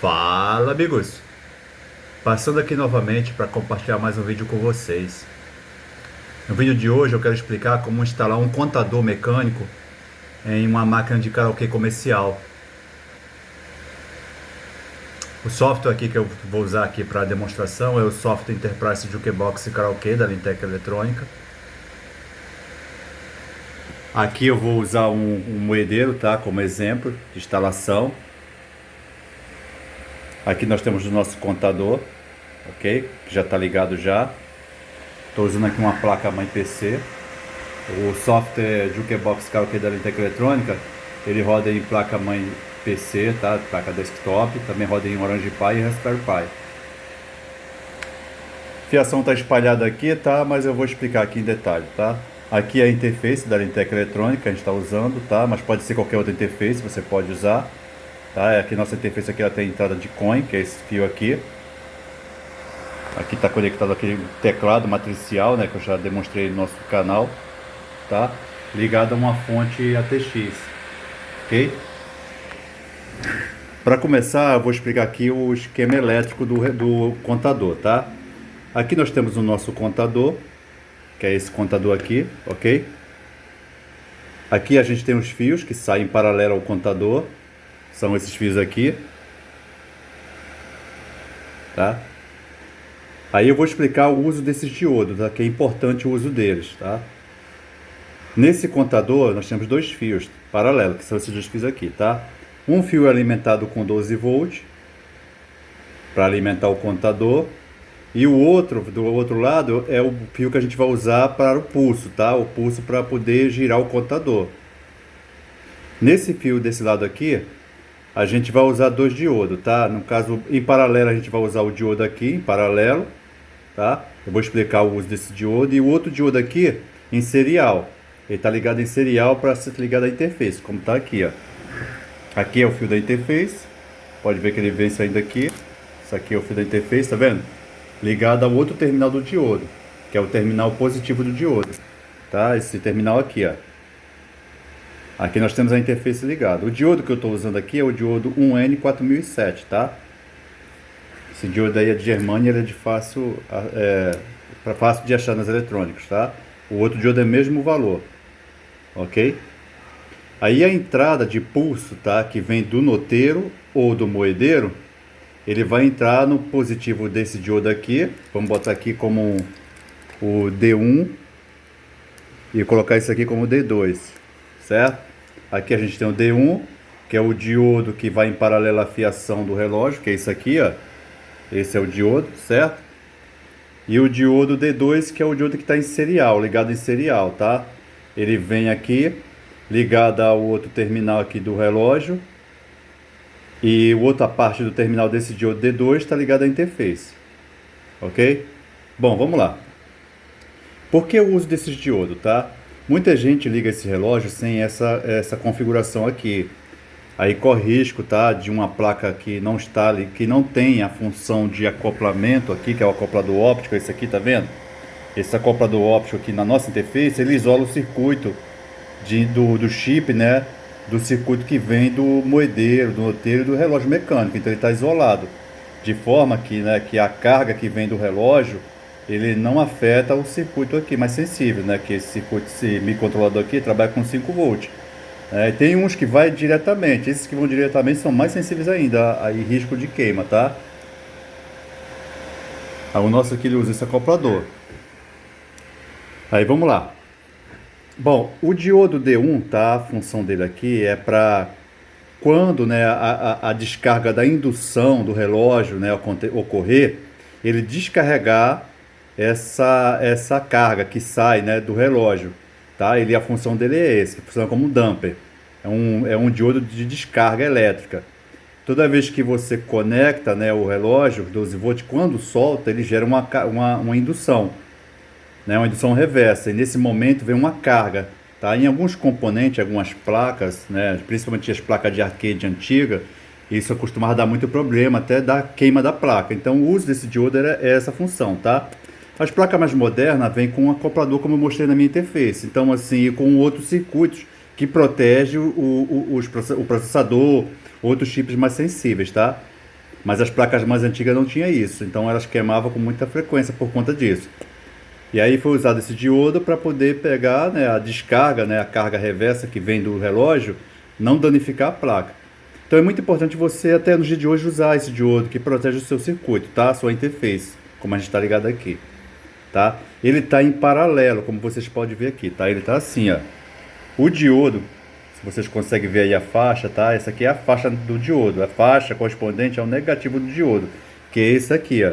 Fala, amigos! Passando aqui novamente para compartilhar mais um vídeo com vocês. No vídeo de hoje eu quero explicar como instalar um contador mecânico em uma máquina de karaokê comercial. O software aqui que eu vou usar aqui para a demonstração é o software Enterprise Jukebox Karaokê da Lintec Eletrônica. Aqui eu vou usar um moedeiro, tá, como exemplo de instalação. Aqui nós temos o nosso contador, ok? Que já está ligado já. Estou usando aqui uma placa mãe PC. O software Jukebox Karaokê da Lintec Eletrônica, ele roda em placa mãe PC, tá? Placa desktop, também roda em Orange Pi e Raspberry Pi. A fiação está espalhada aqui, tá? Mas eu vou explicar aqui em detalhe, tá? Aqui é a interface da Lintec Eletrônica que a gente está usando, tá? Mas pode ser qualquer outra interface, você pode usar, tá? Aqui nossa interface aqui ela tem entrada de coin, que é esse fio aqui. Aqui está conectado aquele teclado matricial, né? Que eu já demonstrei no nosso canal, tá? Ligado a uma fonte ATX, ok? Para começar, eu vou explicar aqui o esquema elétrico do contador, tá? Aqui nós temos o nosso contador, que é esse contador aqui, ok? Aqui a gente tem os fios que saem em paralelo ao contador, são esses fios aqui, tá? Aí eu vou explicar o uso desses diodos, tá? Que é importante o uso deles, tá? Nesse contador nós temos dois fios paralelos, que são esses dois fios aqui, tá? Um fio é alimentado com 12 volts para alimentar o contador, e o outro, do outro lado, é o fio que a gente vai usar para o pulso, tá? O pulso para poder girar o contador. Nesse fio desse lado aqui, a gente vai usar dois diodos, tá? No caso, em paralelo, a gente vai usar o diodo aqui, em paralelo, tá? Eu vou explicar o uso desse diodo. E o outro diodo aqui, em serial. Ele está ligado em serial para ser ligado à interface, como está aqui, ó. Aqui é o fio da interface. Pode ver que ele vem saindo aqui. Isso aqui é o fio da interface, tá vendo? Ligado ao outro terminal do diodo, que é o terminal positivo do diodo, tá? Esse terminal aqui, ó. Aqui nós temos a interface ligada. O diodo que eu estou usando aqui é o diodo 1N4007, tá? Esse diodo aí é de Germânia, ele é de fácil de achar nas eletrônicas, tá? O outro diodo é o mesmo valor, ok? Aí a entrada de pulso, tá? Que vem do noteiro ou do moedeiro, ele vai entrar no positivo desse diodo aqui. Vamos botar aqui como o D1 e colocar isso aqui como D2, certo? Aqui a gente tem o D1, que é o diodo que vai em paralelo à fiação do relógio, que é isso aqui, ó. Esse é o diodo, certo? E o diodo D2, que é o diodo que está em serial, ligado em serial, tá? Ele vem aqui, ligado ao outro terminal aqui do relógio. E outra parte do terminal desse diodo D2 está ligada à interface, ok? Bom, vamos lá. Por que o uso desses diodos, tá? Muita gente liga esse relógio sem essa configuração aqui. Aí corre risco, tá? De uma placa que não está ali, que não tem a função de acoplamento aqui, que é o acoplador óptico, esse aqui, tá vendo? Esse acoplador óptico aqui na nossa interface, ele isola o circuito do chip, né? Do circuito que vem do moedeiro, do noteiro e do relógio mecânico. Então ele está isolado, de forma que, né, que a carga que vem do relógio, ele não afeta o circuito aqui mais sensível, né? Que esse circuito, esse microcontrolador aqui, trabalha com 5 volts. Tem uns que vai diretamente, esses que vão diretamente são mais sensíveis ainda a risco de queima, tá? O nosso aqui ele usa esse acoplador. Aí vamos lá. Bom, o diodo D1, tá? A função dele aqui é para quando, né, a descarga da indução do relógio, né, ocorrer, ele descarregar essa carga que sai, né, do relógio, tá? A função dele é essa, funciona como um damper. É um diodo de descarga elétrica. Toda vez que você conecta, né, o relógio, 12 volts, quando solta, ele gera uma indução, né, uma indução reversa, e nesse momento vem uma carga, tá? Em alguns componentes, algumas placas, né, principalmente as placas de arcade antiga, isso costumava dar muito problema, até dar queima da placa. Então o uso desse diodo é essa função, tá? As placas mais modernas vêm com um acoplador, como eu mostrei na minha interface, então assim, com outros circuitos que protege o processador, outros chips mais sensíveis, tá? Mas as placas mais antigas não tinham isso, então elas queimavam com muita frequência por conta disso. E aí foi usado esse diodo para poder pegar, né, a descarga, né, a carga reversa que vem do relógio, não danificar a placa. Então é muito importante você, até no dia de hoje, usar esse diodo que protege o seu circuito, tá? A sua interface, como a gente está ligado aqui, tá? Ele está em paralelo, como vocês podem ver aqui, tá? Ele está assim, ó. O diodo, se vocês conseguem ver aí a faixa, tá? Essa aqui é a faixa do diodo. A faixa correspondente ao negativo do diodo, que é esse aqui, ó.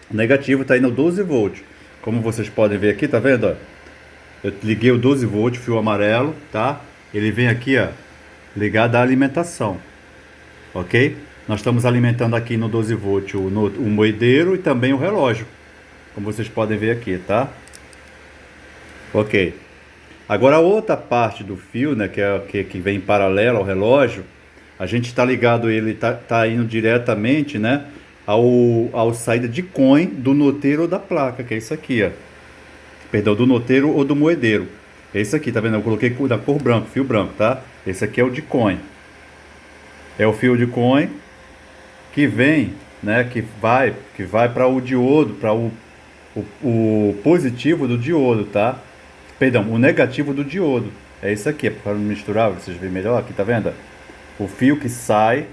O negativo está indo 12 volts. Como vocês podem ver aqui, tá vendo, ó? Eu liguei o 12 volts, fio amarelo, tá? Ele vem aqui, ó, ligado à alimentação, ok? Nós estamos alimentando aqui no 12 volts o moedeiro e também o relógio, como vocês podem ver aqui, tá? Ok. Agora a outra parte do fio, né, que vem em paralelo ao relógio, a gente está ligado, ele tá indo diretamente, né, ao saída de coin do noteiro ou da placa, que é isso aqui, ó. Perdão, do noteiro ou do moedeiro. Esse aqui, tá vendo? Eu coloquei da cor branco, fio branco, tá? Esse aqui é o de coin. É o fio de coin que vem, né? Que vai para o diodo, para o positivo do diodo, tá? Perdão, o negativo do diodo. É esse aqui, para não misturar, vocês verem melhor aqui, tá vendo? O fio que sai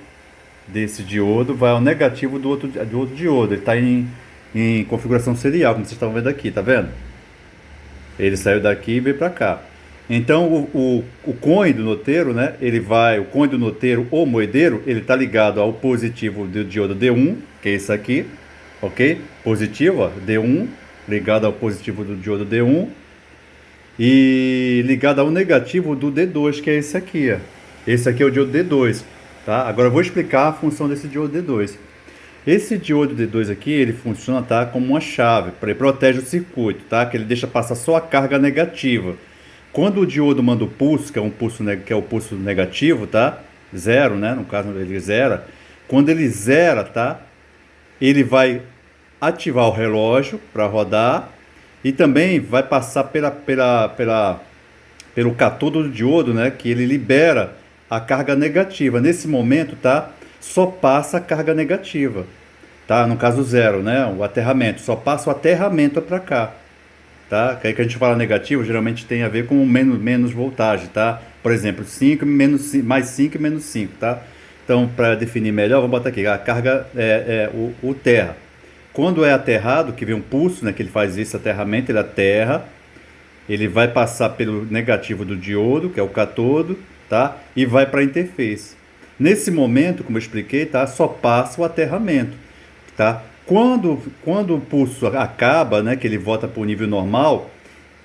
desse diodo vai ao negativo do outro diodo. Ele está em configuração serial, como vocês estão vendo aqui, tá vendo? Ele saiu daqui e veio para cá. Então o coin do noteiro, né? O coin do noteiro ou moedeiro, ele está ligado ao positivo do diodo D1, que é esse aqui, ok? Positivo, ó, D1, ligado ao positivo do diodo D1 e ligado ao negativo do D2, que é esse aqui, ó. Esse aqui é o diodo D2, tá? Agora eu vou explicar a função desse diodo D2. Esse diodo D2 aqui, ele funciona, tá, como uma chave, ele protege o circuito, tá? Que ele deixa passar só a carga negativa. Quando o diodo manda o pulso, que é o pulso negativo, tá? Zero, né? No caso ele zera. Quando ele zera, tá? Ele vai ativar o relógio para rodar e também vai passar pelo catodo do diodo, né? Que ele libera a carga negativa. Nesse momento, tá? Só passa a carga negativa, tá? No caso zero, né? O aterramento, só passa o aterramento para cá, tá? Que aí que a gente fala negativo, geralmente tem a ver com menos voltagem, tá? Por exemplo, 5 mais 5 e menos 5, tá? Então, para definir melhor, vamos botar aqui, a carga o terra. Quando é aterrado, que vem um pulso, né? Que ele faz esse aterramento, ele aterra, ele vai passar pelo negativo do diodo, que é o catodo, tá? E vai para a interface. Nesse momento, como eu expliquei, tá? Só passa o aterramento, tá? Quando o pulso acaba, né, que ele volta para o nível normal,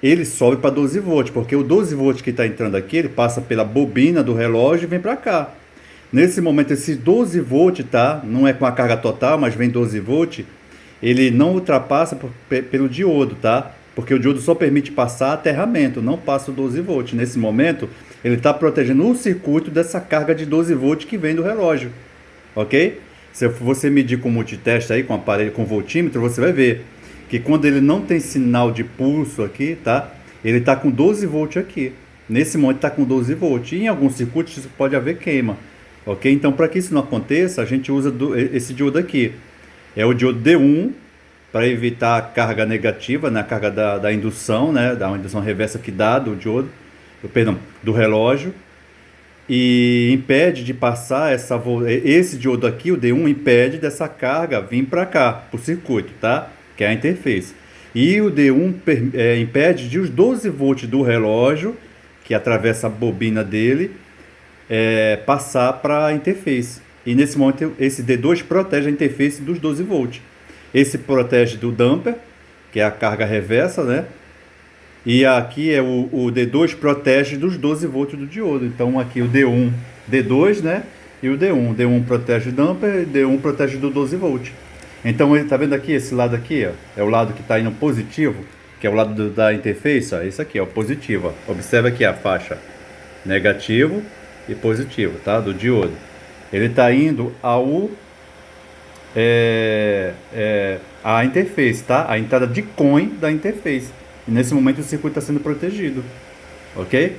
ele sobe para 12 volts, porque o 12 volts que está entrando aqui, ele passa pela bobina do relógio e vem para cá. Nesse momento, esse 12 volts, tá? Não é com a carga total, mas vem 12 volts, ele não ultrapassa pelo diodo, tá? Porque o diodo só permite passar aterramento, não passa o 12 volts. Nesse momento, ele está protegendo o circuito dessa carga de 12 volts que vem do relógio, ok? Se você medir com multiteste aí, com aparelho, com voltímetro, você vai ver que quando ele não tem sinal de pulso aqui, tá? Ele está com 12 volts aqui. Nesse momento está com 12 volts. E em alguns circuitos isso pode haver queima, ok? Então, para que isso não aconteça, a gente usa esse diodo aqui. É o diodo D1, para evitar a carga negativa, né? A carga da indução, né? Da indução reversa que dá do diodo. Do relógio, e impede de passar esse diodo aqui, o D1, impede dessa carga vir para cá, para o circuito, tá? Que é a interface. E o D1 impede de os 12 volts do relógio, que atravessa a bobina dele, passar para a interface. E nesse momento esse D2 protege a interface dos 12 volts. Esse protege do damper, que é a carga reversa, né? E aqui é o D2 protege dos 12 volts do diodo. Então aqui o D1, D2, né? E o D1. D1 protege do damper, D1 protege do 12 volts. Então ele tá vendo aqui, esse lado aqui, ó, é o lado que está indo positivo, que é o lado da interface, ó, esse aqui, ó, positivo. Ó. Observa aqui a faixa negativo e positivo, tá? Do diodo. Ele está indo a interface, tá? A entrada de coin da interface. E nesse momento o circuito está sendo protegido, ok?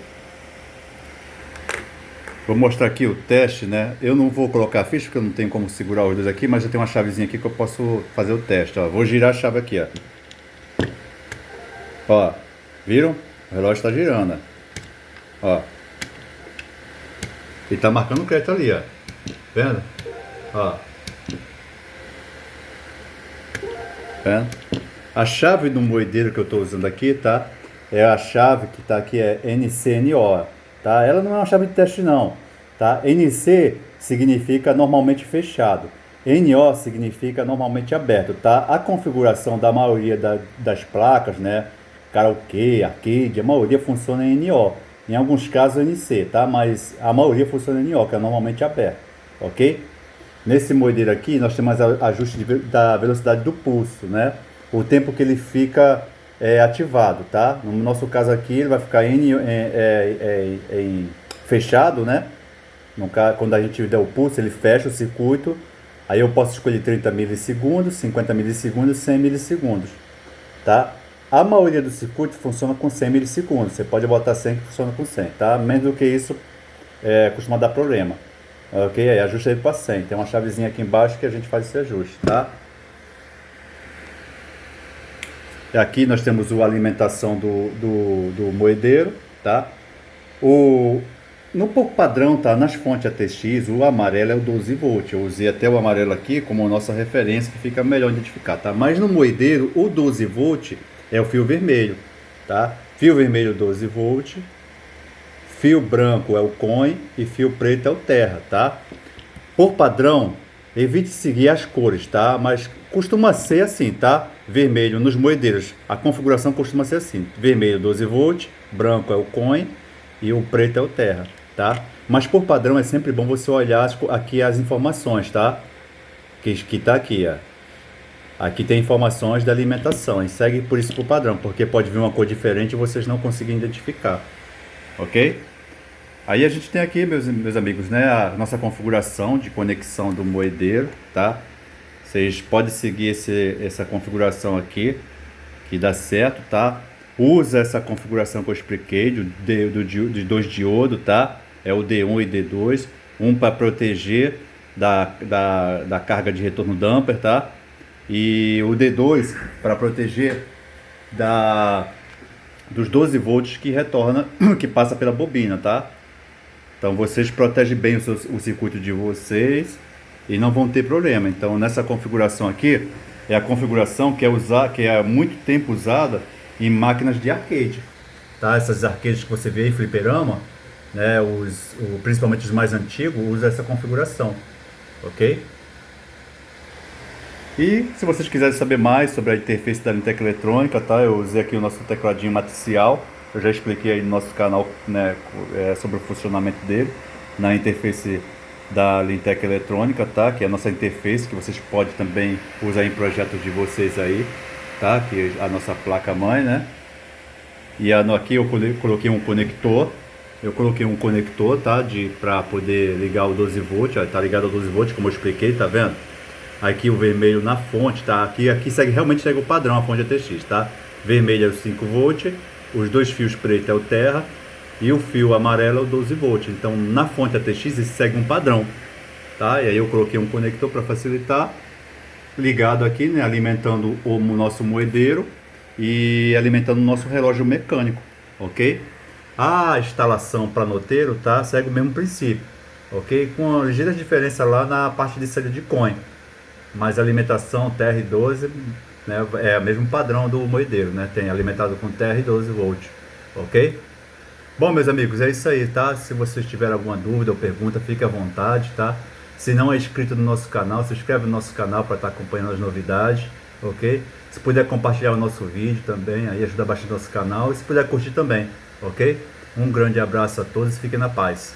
Vou mostrar aqui o teste, né? Eu não vou colocar a ficha porque eu não tenho como segurar os dois aqui, mas eu tenho uma chavezinha aqui que eu posso fazer o teste, ó. Vou girar a chave aqui, ó. Ó, viram? O relógio está girando, ó. Ele tá marcando o crédito ali, ó. Vendo? Ó. Vendo? A chave do moedeiro que eu estou usando aqui, tá? É a chave que tá aqui, é NCNO, tá? Ela não é uma chave de teste não, tá? NC significa normalmente fechado. NO significa normalmente aberto, tá? A configuração da maioria das placas, né? Karaokê, arcade, a maioria funciona em NO. Em alguns casos NC, tá? Mas a maioria funciona em NO, que é normalmente aberto, ok? Nesse moedeiro aqui, nós temos ajuste da velocidade do pulso, né? O tempo que ele fica ativado, tá? No nosso caso aqui, ele vai ficar em fechado, né? Quando a gente der o pulso, ele fecha o circuito. Aí eu posso escolher 30 milissegundos, 50 milissegundos, 100 milissegundos, tá? A maioria do circuito funciona com 100 milissegundos. Você pode botar 100 que funciona com 100, tá? Menos do que isso, costuma dar problema. Ok? Aí ajusta ele para 100. Tem uma chavezinha aqui embaixo que a gente faz esse ajuste, tá? E aqui nós temos a alimentação do moedeiro, tá? No por padrão, tá? Nas fontes ATX, o amarelo é o 12 volt. Eu usei até o amarelo aqui como nossa referência, que fica melhor identificar, tá? Mas no moedeiro, o 12 volt é o fio vermelho, tá? Fio vermelho 12 volt, fio branco é o coin e fio preto é o terra, tá? Por padrão, evite seguir as cores, tá? Mas costuma ser assim, tá? Vermelho nos moedeiros, a configuração costuma ser assim: vermelho 12 volt, branco é o coin e o preto é o terra, tá? Mas por padrão é sempre bom você olhar aqui as informações, tá? Que tá aqui, ó. Aqui tem informações da alimentação e segue por isso por padrão, porque pode vir uma cor diferente e vocês não conseguem identificar, ok? Aí a gente tem aqui, meus amigos, né, a nossa configuração de conexão do moedeiro, tá? Vocês podem seguir essa configuração aqui, que dá certo, tá? Usa essa configuração que eu expliquei, de dois diodos, tá? É o D1 e D2, um para proteger da carga de retorno damper, tá? E o D2 para proteger dos 12 volts que retorna, que passa pela bobina, tá? Então vocês protegem bem o circuito de vocês e não vão ter problema. Então nessa configuração aqui é a configuração que é há muito tempo usada em máquinas de arcade, tá? Essas arcades que você vê em fliperama, né? Principalmente os mais antigos usam essa configuração, ok? E se vocês quiserem saber mais sobre a interface da Lintec Eletrônica, tá? Eu usei aqui o nosso tecladinho matricial. Eu já expliquei aí no nosso canal, né, sobre o funcionamento dele na interface da Lintec Eletrônica, tá? Que é a nossa interface que vocês podem também usar em projetos de vocês aí, tá? Que é a nossa placa mãe, né? E aqui eu coloquei um conector. Eu coloquei um conector, tá? Para poder ligar o 12 volt, ó, tá ligado ao 12 volt, como eu expliquei, tá vendo? Aqui o vermelho na fonte, tá? Aqui realmente segue o padrão, a fonte ATX, tá? Vermelho é o 5 volt, os dois fios pretos é o terra e o fio amarelo é o 12 volt. Então na fonte ATX isso segue um padrão, tá? E aí eu coloquei um conector para facilitar, ligado aqui, né? Alimentando o nosso moedeiro e alimentando o nosso relógio mecânico, ok? A instalação para noteiro, tá? Segue o mesmo princípio, ok? Com uma ligeira diferença lá na parte de saída de coin. Mas a alimentação TR12, né, é o mesmo padrão do moedeiro, né? Tem alimentado com TR12 volt, ok? Bom, meus amigos, é isso aí, tá? Se vocês tiverem alguma dúvida ou pergunta, fique à vontade, tá? Se não é inscrito no nosso canal, se inscreve no nosso canal para estar acompanhando as novidades, ok? Se puder compartilhar o nosso vídeo também, aí ajuda bastante o nosso canal. E se puder curtir também, ok? Um grande abraço a todos e fiquem na paz.